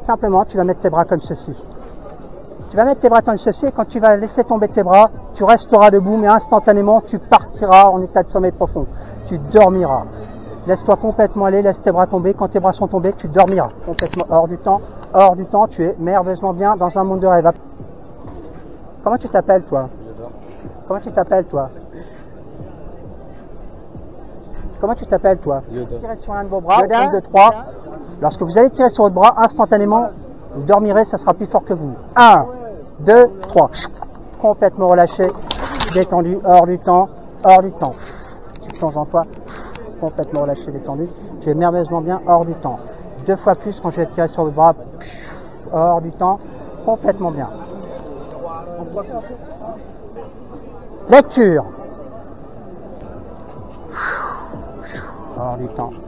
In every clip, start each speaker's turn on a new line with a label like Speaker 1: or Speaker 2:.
Speaker 1: Simplement, tu vas mettre tes bras comme ceci. Tu vas mettre tes bras comme ceci et quand tu vas laisser tomber tes bras, tu resteras debout, mais instantanément, tu partiras en état de sommeil profond. Tu dormiras. Laisse-toi complètement aller, laisse tes bras tomber. Quand tes bras sont tombés, tu dormiras complètement hors du temps. Hors du temps, tu es merveilleusement bien dans un monde de rêve. Comment tu t'appelles, toi? Comment tu t'appelles, toi? Comment tu t'appelles, toi? Tirez sur l'un de vos bras, 1, 2, 3. Lorsque vous allez tirer sur votre bras, instantanément, vous dormirez, ça sera plus fort que vous. 1, 2, 3. Complètement relâché, détendu, hors du temps, hors du temps. Tu plonges en toi, complètement relâché, détendu. Tu es merveilleusement bien, hors du temps. 2 fois plus quand je vais tirer sur votre bras, hors du temps, complètement bien. Lecture.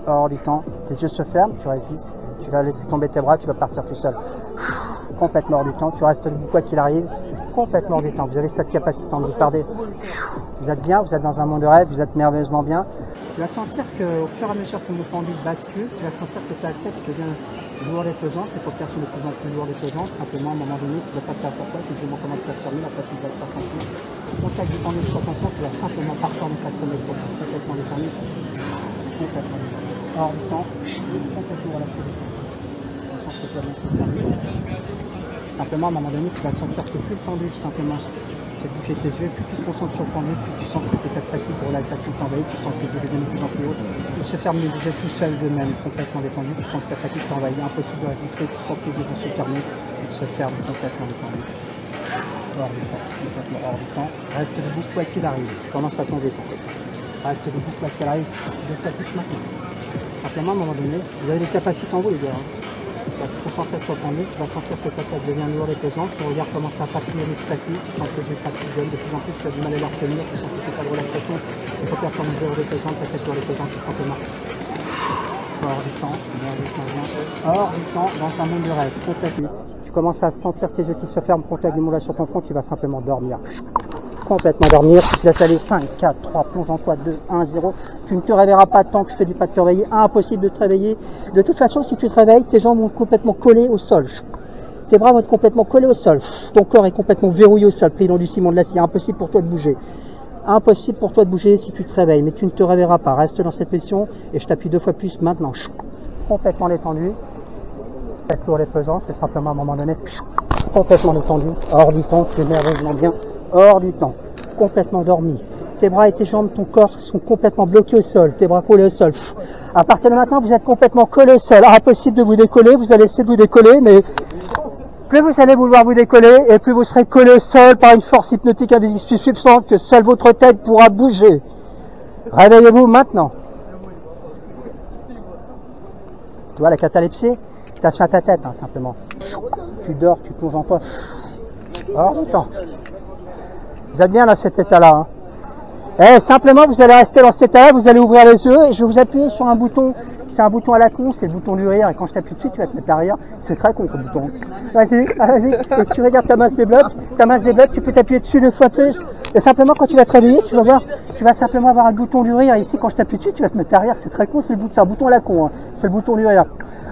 Speaker 1: Hors du temps, tes yeux se ferment, tu résistes, tu vas laisser tomber tes bras, tu vas partir tout seul. Complètement hors du temps, tu restes debout quoi qu'il arrive, complètement hors du temps. Vous avez cette capacité de vous perdre. Vous êtes bien, vous êtes dans un monde de rêve, vous êtes merveilleusement bien. Tu vas sentir qu'au fur et à mesure que le pendule bascule, tu vas sentir que ta tête devient lourde et pesante, les paupières sont de plus en plus lourdes et pesantes. Simplement, à un moment donné, tu vas pas savoir pourquoi, tes yeux vont commencer à se fermer, la tête va se faire sentir. Contact du pendule sur ton front, tu vas simplement partir en état de sommeil profond, complètement détendu. Complètement hors du temps, complètement relâché. Simplement, à un moment donné, tu vas sentir que plus le pendule simplement fait bouger tes yeux, plus tu te concentres sur le pendule, plus tu sens que cet état de fatigue, de relaxation t'envahit, tu sens que tes yeux deviennent de plus en plus hauts, ils se ferment de bouger tout seul d'eux-mêmes, complètement détendus, tu sens que ta fatigue t'envahit, impossible de résister, tu sens que tes yeux vont se fermer, ils se ferment complètement détendus. Hors du temps, complètement hors du temps, reste debout quoi qu'il arrive, tendance à tomber. Reste debout quoi qu'il arrive, 2 fois plus maintenant. Simplement, à un moment donné, vous avez des capacités en vous, les gars. Tu vas te concentrer sur le pendule, tu vas sentir que ta tête devient lourde et pesante, ton regard commence à patiner avec fatigue, tu sens que les yeux fatiguent de plus en plus, tu as du mal à les retenir, tu sens que tu n'as pas de relaxation, les paupières sont lourdes et pesantes, ta tête lourde et pesante, tout simplement. Hors du temps, hors du temps, dans un monde de rêve, complètement. Tu commences à sentir tes yeux qui se ferment, contact du monde sur ton front, tu vas simplement dormir. Complètement dormir, tu te laisses aller, 5, 4, 3, plonge en toi, 2, 1, 0. Tu ne te réveilleras pas tant que je te dis pas de te réveiller, impossible de te réveiller. De toute façon, si tu te réveilles, tes jambes vont complètement coller au sol. Tes bras vont être complètement collés au sol. Ton corps est complètement verrouillé au sol, pris dans du ciment, de l'acier, impossible pour toi de bouger. Impossible pour toi de bouger si tu te réveilles, mais tu ne te réveilleras pas. Reste dans cette position et je t'appuie 2 fois plus maintenant. Complètement détendu. Tête lourde et pesante, c'est simplement à un moment donné, complètement détendu, hors du temps, tu es merveilleusement bien. Hors du temps, complètement dormi. Tes bras et tes jambes, ton corps sont complètement bloqués au sol, tes bras collés au sol. À partir de maintenant, vous êtes complètement collés au sol. Impossible de vous décoller, vous allez essayer de vous décoller, mais plus vous allez vouloir vous décoller, et plus vous serez collé au sol par une force hypnotique invisible plus puissante que seule votre tête pourra bouger. Réveillez-vous maintenant. Tu vois la catalepsie? Attention à ta tête, hein, simplement. Tu dors, tu plonges en toi. Hors du temps. Vous êtes bien dans cet état-là. Hein. Simplement, vous allez rester dans cet état-là, vous allez ouvrir les yeux et je vais vous appuyer sur un bouton. C'est un bouton à la con, c'est le bouton du rire. Et quand je t'appuie dessus, tu vas te mettre derrière. C'est très con comme bouton. Vas-y, vas-y. Et tu regardes ta masse débloque. Ta masse débloque, tu peux t'appuyer dessus 2 fois plus. Et simplement, quand tu vas te réveiller, tu vas voir, tu vas simplement avoir un bouton du rire. Ici, quand je t'appuie dessus, tu vas te mettre derrière. C'est très con, c'est un bouton à la con. Hein. C'est le bouton du rire.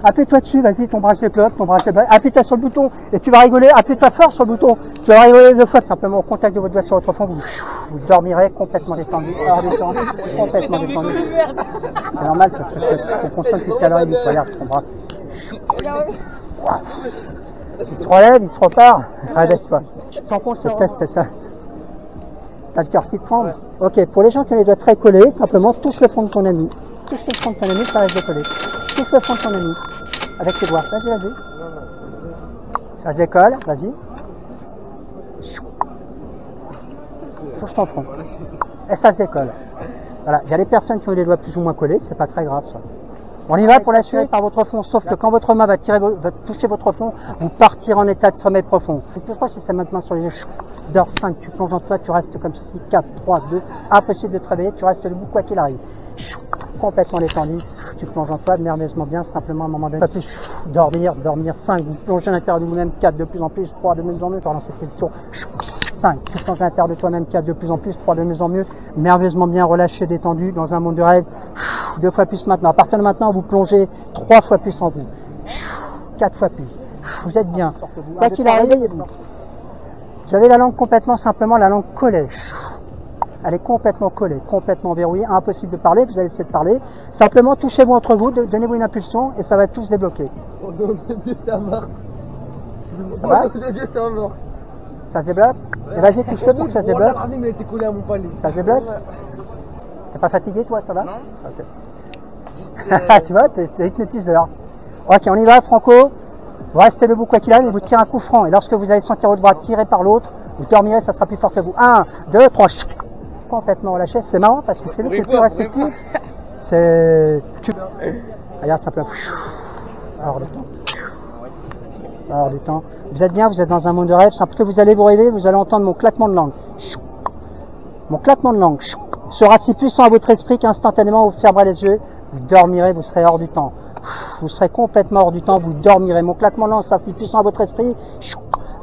Speaker 1: Appuie-toi dessus, vas-y, ton bras se débloque, ton bras se débloque. Appuie-toi sur le bouton et tu vas rigoler. Appuie-toi fort sur le bouton. Tu vas rigoler 2 fois, simplement au contact de votre doigt sur votre front. Vous dormirez complètement détendu, hors du temps, complètement détendu. C'est normal parce que tu te concentres jusqu'à l'oreille, regarde ton bras. Il se relève, il se repart. Réveille-toi. Sans compte, ce test, c'est ça. T'as le cœur qui te tremble. Ok, pour les gens qui ont les doigts très collés, simplement touche le front de ton ami. Touche le front de ton ami, ça reste décollé. Touche le front de ton ami. Avec tes doigts. Vas-y, vas-y. Ça se décolle, vas-y. Touche ton front. Et ça se décolle. Voilà. Il y a des personnes qui ont les doigts plus ou moins collés, c'est pas très grave ça. On y va pour la suite par votre front, sauf que quand votre main va toucher votre front, vous partirez en état de sommeil profond. Le plus proche, c'est ça maintenant sur les yeux. Dors 5, tu plonges en toi, tu restes comme ceci, 4, 3, 2, impossible de te réveiller, tu restes debout quoi qu'il arrive. Complètement détendu, tu plonges en toi, merveilleusement bien, simplement à un moment donné, pas plus, dormir, 5, vous plongez à l'intérieur de vous-même, 4, de plus en plus, 3, de mieux en mieux, dans cette position, 5, tu plonges à l'intérieur de toi-même, 4, de plus en plus, 3, de mieux en mieux, merveilleusement bien, relâché, détendu, dans un monde de rêve, 2 fois plus maintenant. À partir de maintenant, vous plongez 3 fois plus en vous, 4 fois plus, Vous êtes bien. Quoi qu'il arrive, vous avez la langue complètement simplement, la langue collée. Elle est complètement collée, complètement verrouillée, impossible de parler, vous allez essayer de parler. Simplement, touchez-vous entre vous, donnez-vous une impulsion et ça va tout se débloquer.
Speaker 2: Oh non, mon Dieu, ça marche.
Speaker 1: Ça va?
Speaker 2: Oh mon Dieu, ça marche.
Speaker 1: Ça se débloque? Et vas-y, touche-le pour que ça se débloque.
Speaker 2: Regardez, mais elle était collée à mon palais.
Speaker 1: Ça se débloque? T'es pas fatigué, toi, ça va?
Speaker 3: Non.
Speaker 1: Ok.
Speaker 3: Juste,
Speaker 1: Tu vois, t'es hypnotiseur. Ok, on y va, Franco. Vous restez debout quoi qu'il arrive et vous tirez un coup franc. Et lorsque vous allez sentir votre bras tiré par l'autre, vous dormirez, ça sera plus fort que vous. 1, 2, 3. Complètement relâché. C'est marrant parce que c'est lui qui est le plus réceptif. C'est... Regarde simplement. Hors du temps. Hors du temps. Vous êtes bien, vous êtes dans un monde de rêve. Parce que vous allez vous réveiller, vous allez entendre mon claquement de langue. Mon claquement de langue sera si puissant à votre esprit qu'instantanément vous fermerez les yeux, vous dormirez, vous serez hors du temps. Vous serez complètement hors du temps, vous dormirez. Mon claquement de langue sera si puissant à votre esprit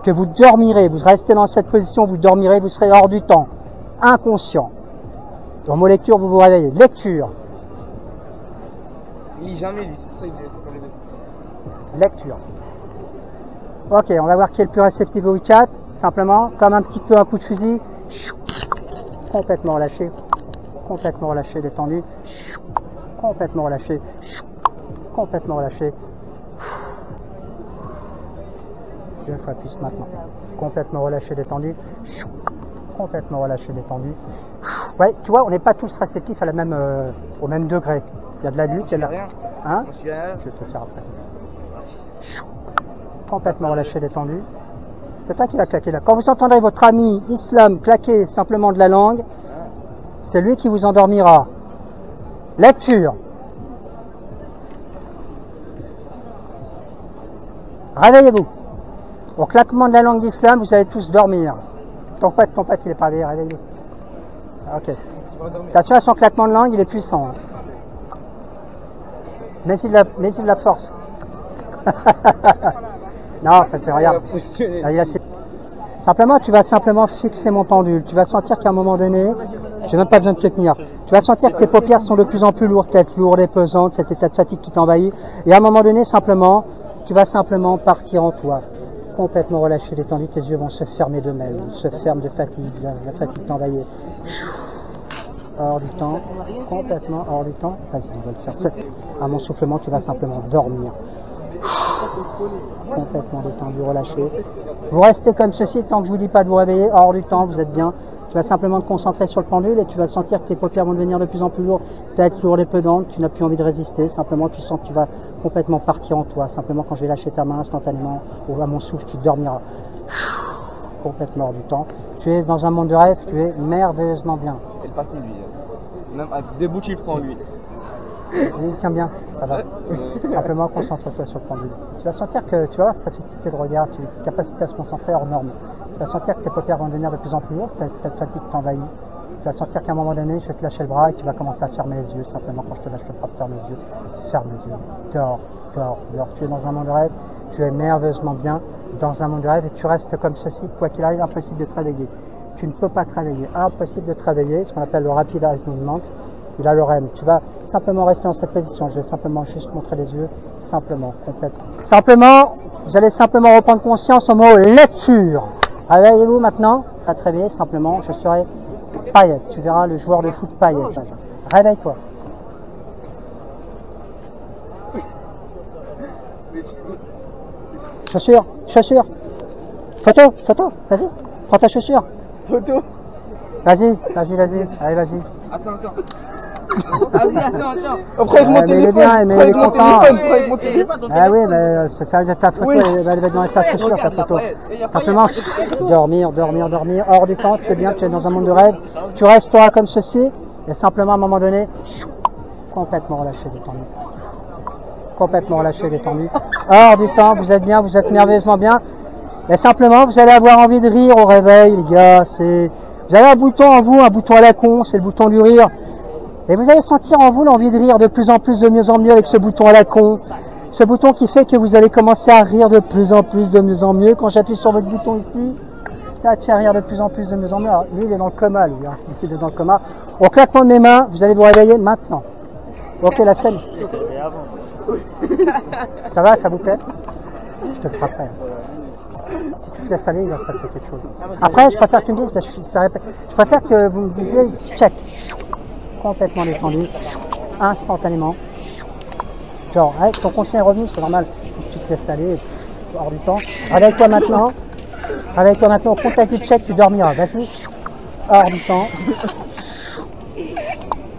Speaker 1: que vous dormirez. Vous restez dans cette position, vous dormirez, vous serez hors du temps. Inconscient. Dans vos lectures, vous vous réveillez. Lecture.
Speaker 3: il lit jamais lui, c'est pour ça que c'est pas le
Speaker 1: Lecture. Ok, on va voir qui est le plus réceptif au WeChat. Simplement, comme un petit peu un coup de fusil. Complètement relâché. Complètement relâché, détendu. Complètement relâché. Complètement relâché. 2 fois plus maintenant. Complètement relâché, détendu. Complètement relâché, détendu. Ouais, tu vois, on n'est pas tous réceptifs à la même, au même degré. Il y a de la lutte, il y a de la...
Speaker 3: rien.
Speaker 1: Hein?
Speaker 3: On suit rien.
Speaker 1: Je vais te le faire après. Complètement relâché, détendu. C'est toi qui vas claquer là. Quand vous entendrez votre ami Islam claquer simplement de la langue, c'est lui qui vous endormira. Lecture. Réveillez-vous. Au claquement de la langue d'Islam, vous allez tous dormir. Ton pote, il est pas réveillé, réveillez-vous. Ok. Attention à son claquement de langue, il est puissant. Mais il la force. Non, c'est regarde. Simplement, tu vas simplement fixer mon pendule. Tu vas sentir qu'à un moment donné, j'ai même pas besoin de te tenir. Tu vas sentir que tes paupières sont de plus en plus lourdes, tête lourde et pesante, cet état de fatigue qui t'envahit. Et à un moment donné, simplement, tu vas simplement partir en toi. Complètement relâché, détendu, tes yeux vont se fermer d'eux-mêmes. Ils se ferment de fatigue, la fatigue t'envahit. Hors du temps, complètement hors du temps. Vas-y, on va le faire. À mon soufflement, tu vas simplement dormir. Complètement détendu, relâché. Vous restez comme ceci tant que je vous dis pas de vous réveiller, hors du temps, vous êtes bien. Tu vas simplement te concentrer sur le pendule et tu vas sentir que tes paupières vont devenir de plus en plus lourdes, tête lourde et pesante, tu n'as plus envie de résister, simplement tu sens que tu vas complètement partir en toi. Simplement quand je vais lâcher ta main instantanément, ou à mon souffle, tu dormiras. Complètement hors du temps. Tu es dans un monde de rêve, tu es merveilleusement bien.
Speaker 3: C'est le passé lui. Même à des bouts tu le prends lui.
Speaker 1: Oui, tiens bien, ça va. Simplement concentre-toi sur le pendule. Tu vas sentir que tu vas avoir cette fixité de regard, tu as une capacité à se concentrer hors norme. Tu vas sentir que tes paupières vont devenir de plus en plus lourdes, ta fatigue t'envahit. Tu vas sentir qu'à un moment donné, je vais te lâcher le bras et tu vas commencer à fermer les yeux. Simplement quand je te lâche le bras, ferme les yeux. Ferme les yeux. Dors, dors, dors. Tu es dans un monde de rêve, tu es merveilleusement bien dans un monde de rêve et tu restes comme ceci, quoi qu'il arrive, impossible de te réveiller. Tu ne peux pas te réveiller. Impossible de te réveiller, ce qu'on appelle le rapid eye movement. Il a le REM. Tu vas simplement rester dans cette position. Je vais simplement juste montrer les yeux. Simplement, complètement. Simplement, vous allez simplement reprendre conscience au mot lecture. Réveillez-vous maintenant. Pas te réveiller, simplement, je serai Payet. Tu verras le joueur de foot Payet. Réveille-toi. Chaussure, chaussure. Photo, photo, vas-y. Prends ta chaussure.
Speaker 2: Photo.
Speaker 1: Vas-y, vas-y, vas-y. Allez, vas-y.
Speaker 3: Attends. Vas-y, attends.
Speaker 2: Après, avec mon
Speaker 1: mais il est
Speaker 2: téléphone.
Speaker 1: bien, mais il est content.
Speaker 2: Avec mon téléphone.
Speaker 1: Ah oui, mais c'est ta photo, elle va être dans ta chaussure, ta photo. Simplement, dormir, dormir, dormir, hors du temps, tu es bien, tu es dans un monde de rêve. Tu resteras comme ceci, et simplement, à un moment donné, complètement relâché, détendu. Complètement relâché, détendu. Hors du temps, vous êtes bien, vous êtes merveilleusement bien. Et simplement, vous allez avoir envie de rire au réveil, les gars. Vous avez un bouton en vous, un bouton à la con, c'est le bouton du rire. Et vous allez sentir en vous l'envie de rire de plus en plus, de mieux en mieux avec ce bouton à la con. Ce bouton qui fait que vous allez commencer à rire de plus en plus, de mieux en mieux. Quand j'appuie sur votre bouton ici, ça va te faire rire de plus en plus, de mieux en mieux. Alors, lui, il est dans le coma, lui. Hein. Il est dans le coma. Au claquement de mes mains, vous allez vous réveiller maintenant. Ok, la scène. Ça va, ça vous plaît? te le frapperai. Si tu te laisses aller, il va se passer quelque chose. Après, je préfère que tu me dises, je préfère que vous me disiez, check, complètement détendu, instantanément. Genre, hey, ton conscient est revenu, c'est normal, faut que tu te laisses aller, hors du temps. Réveille-toi maintenant, au contact du check, tu dormiras, vas-y, hors du temps.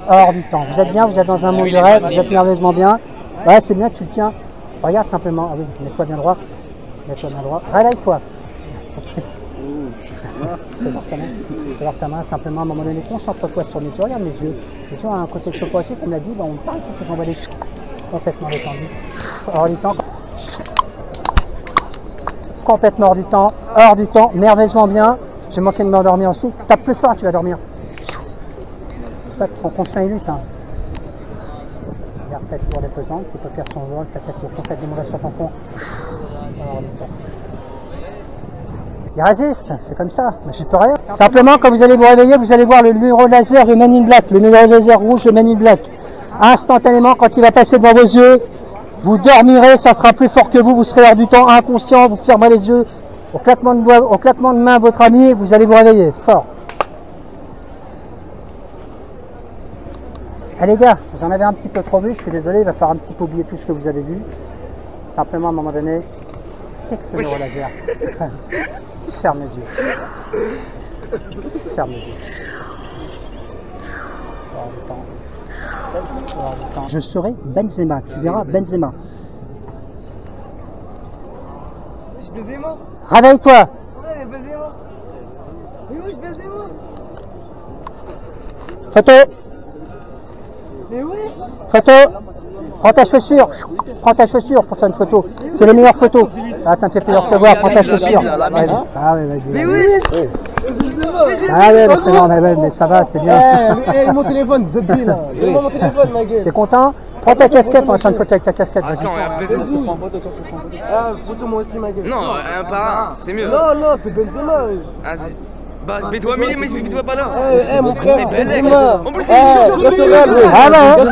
Speaker 1: Hors du temps. Vous êtes bien, vous êtes dans un monde de rêve, vous êtes merveilleusement bien. Ouais, c'est bien, tu le tiens. Regarde simplement. Ah oui, mets-toi bien droit. Mets-toi bien droit. Réveille-toi. Fais voir ta main, simplement, à un moment donné, concentre-toi sur mes yeux. Regarde mes yeux. Les yeux ont un côté chocolaté, on a dit, on parle, c'est que j'envoie des complètement détendus. Hors du temps. Complètement hors du temps, merveilleusement bien. J'ai manqué de m'endormir aussi. Tape plus fort, tu vas dormir. Ton conscient est lutte. Regarde, tête lourde et pesante, tu peux faire son vol, ta tête lourde, contact des mauvaises sur ton fond. Il résiste, c'est comme ça, mais je peux rien. Simplement, quand vous allez vous réveiller, vous allez voir le numéro laser, le Man in Black, le numéro laser rouge, le Man in Black. Instantanément, quand il va passer devant vos yeux, vous dormirez, ça sera plus fort que vous, vous serez hors du temps, inconscient, vous fermerez les yeux. Au claquement de main, votre ami, vous allez vous réveiller, fort. Eh les gars, vous en avez un petit peu trop vu, je suis désolé, il va falloir un petit peu oublier tout ce que vous avez vu. Simplement, à un moment donné, fixe le numéro laser. Ferme les yeux. Ferme les yeux. Hors du temps. Je serai Benzema, tu verras Benzema.
Speaker 3: Benzema.
Speaker 1: Réveille-toi.
Speaker 3: Ouais, Benzema. Mais wesh, Benzema.
Speaker 1: Photo.
Speaker 3: Mais wesh.
Speaker 1: Photo. Prends ta chaussure pour faire une photo. C'est les meilleures photos. Ah, ça me fait plaisir de te voir, prends ta chaussure. Ah oui, vas-y.
Speaker 3: Mais wesh.
Speaker 1: Ah ouais, c'est bon, mais ça va, c'est bien.
Speaker 2: Eh, mon téléphone, Zeddy là. Donne-moi mon téléphone, ma gueule.
Speaker 1: T'es content? Prends ta casquette, on va faire une photo avec ta casquette.
Speaker 4: Attends, Benzema.
Speaker 2: Ah, photo moi aussi, ma gueule.
Speaker 4: Non, un par un, c'est mieux.
Speaker 2: Non, c'est Benzema.
Speaker 4: Ah, bah, mets-toi, mais mets-toi pas là.
Speaker 2: Eh, mon frère, Benzema.
Speaker 4: En plus, c'est chaud.
Speaker 2: Reste réel,
Speaker 1: Ah ouais,
Speaker 2: on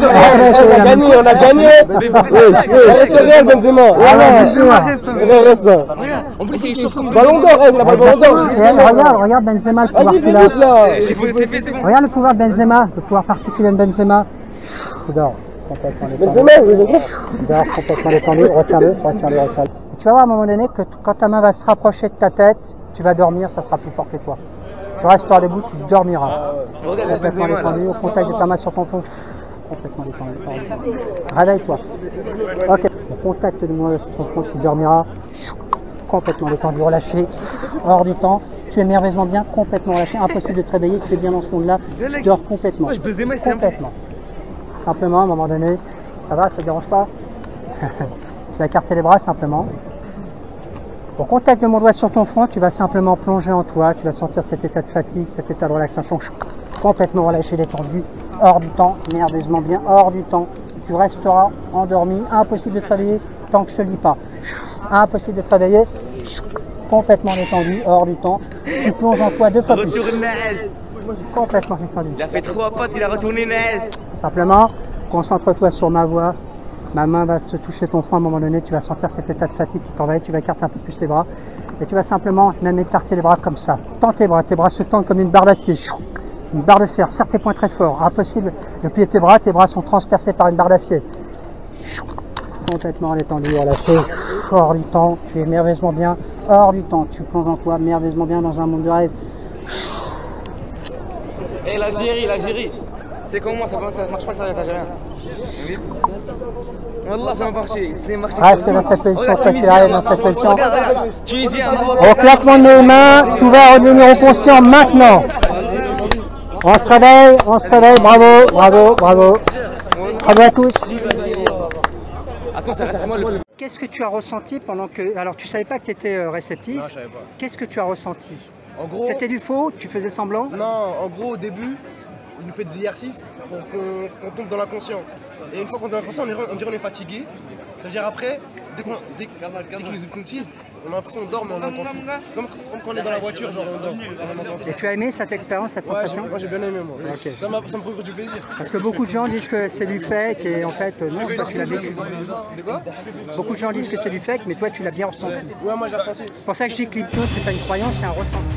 Speaker 2: a gagné, on a gagné. Reste réel, Benzema.
Speaker 1: Ah ouais,
Speaker 2: Reste.
Speaker 4: En plus, il chauffe comme
Speaker 2: Ballon d'or, il a pas le ballon d'or.
Speaker 1: Regarde Benzema, le pouvoir
Speaker 2: Vas-y,
Speaker 1: qu'il a.
Speaker 2: fais-le là.
Speaker 4: C'est fait, c'est bon.
Speaker 1: Regarde le pouvoir de Benzema, le pouvoir particulier de Benzema. Tu dors complètement détendu.
Speaker 2: Benzema,
Speaker 1: Tu dors complètement détendu, retiens-le. Et tu vas voir à un moment donné que quand ta main va se rapprocher de ta tête, tu vas dormir, ça sera plus fort que toi. Tu resteras debout, tu dormiras.
Speaker 4: Regarde,
Speaker 1: Complètement
Speaker 4: Benzema
Speaker 1: détendu,
Speaker 4: là.
Speaker 1: au contact de ta main sur ton fond. Complètement détendu. Réveille-toi. Ok. Au contact de moi sur ton front, tu dormiras. Complètement détendu, relâché, hors du temps. Tu es merveilleusement bien, complètement relâché. Impossible de te réveiller, tu es bien dans ce monde-là. Tu dors complètement.
Speaker 4: Wesh, Benzema, c'est
Speaker 1: Complètement. Simplement, à un moment donné, ça va, ça ne dérange pas. Tu vas écarter les bras simplement. Au contact de mon doigt sur ton front, tu vas simplement plonger en toi. Tu vas sentir cet état de fatigue, cet état de relaxation. Complètement relâché, détendu, hors du temps, merveilleusement bien, hors du temps. Tu resteras endormi, impossible de te réveiller tant que je ne te le dis pas. Impossible de te réveiller, complètement détendu, hors du temps. Tu plonges en toi 2 fois plus.
Speaker 4: Retourne Naes.
Speaker 1: Complètement détendu.
Speaker 4: Il a fait 3 pattes, il a retourné Naes.
Speaker 1: Simplement, concentre-toi sur ma voix. Ma main va se toucher ton front à un moment donné, tu vas sentir cet état de fatigue qui t'envahit, tu vas écarter un peu plus les bras. Et tu vas simplement même écarter les bras comme ça. Tends tes bras se tendent comme une barre d'acier. Une barre de fer, serre tes poings très fort. Impossible de plier tes bras sont transpercés par une barre d'acier. Complètement détendu, relâché, hors du temps, tu es merveilleusement bien, hors du temps, tu plonges en toi merveilleusement bien dans un monde de rêve.
Speaker 4: Et l'Algérie. C'est comme moi, ça marche pas, ça rien. Wallah, ça m'a marché. C'est marché.
Speaker 1: Reste dans cette position, toi qui arrives dans cette position.
Speaker 4: Tunisien, Maroc.
Speaker 1: Au claquement de mes mains, tout va redevenir au conscient maintenant. On se réveille, bravo. Bravo à tous.
Speaker 4: Attends, ça reste moi le plus.
Speaker 1: Qu'est-ce que tu as ressenti pendant que... Alors, tu savais pas que tu étais réceptif.
Speaker 5: Non, je savais pas.
Speaker 1: Qu'est-ce que tu as ressenti?
Speaker 5: En gros,
Speaker 1: C'était du faux? Tu faisais semblant?
Speaker 5: non, en gros, au début, il nous fait des exercices pour qu'on tombe dans l'inconscient. Et une fois qu'on est dans l'inconscient, on dirait qu'on est fatigué. C'est-à-dire après, dès qu'ils nous hypnotisent, on a l'impression qu'on dort mais on entend tout. Comme quand on est dans la voiture, genre on dort.
Speaker 1: Et tu as aimé cette expérience, cette sensation?
Speaker 5: Moi j'ai bien aimé moi.
Speaker 1: Okay.
Speaker 5: Ça me procure du plaisir.
Speaker 1: Parce que beaucoup de gens disent que c'est du fake et en fait non, toi tu l'as vécu.
Speaker 5: De quoi?
Speaker 1: Beaucoup de gens disent que c'est du fake mais toi tu l'as bien ressenti.
Speaker 5: Ouais, moi j'ai ressenti.
Speaker 1: C'est pour ça que je dis que l'hypnose c'est pas une croyance, c'est un ressenti.